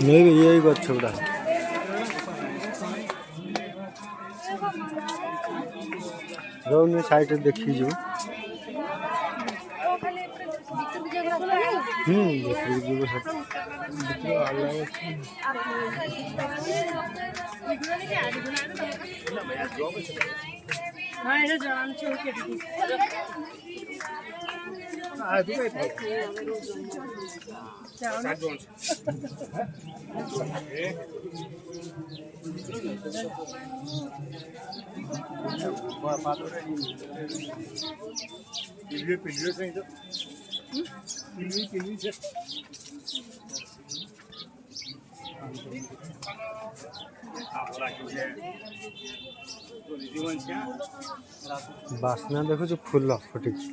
ନେଇକି ଇଏ ଗଛ ଗୁଡ଼ା ରହୁନି ସାଇଡ଼ରେ ଦେଖିକି ଯିବୁ। ଦେଖିକି ଯିବୁ ସେଠି। ବାସ୍ନା ଦେଖୁଛୁ ଫୁଲ ଫୁଟିଛି।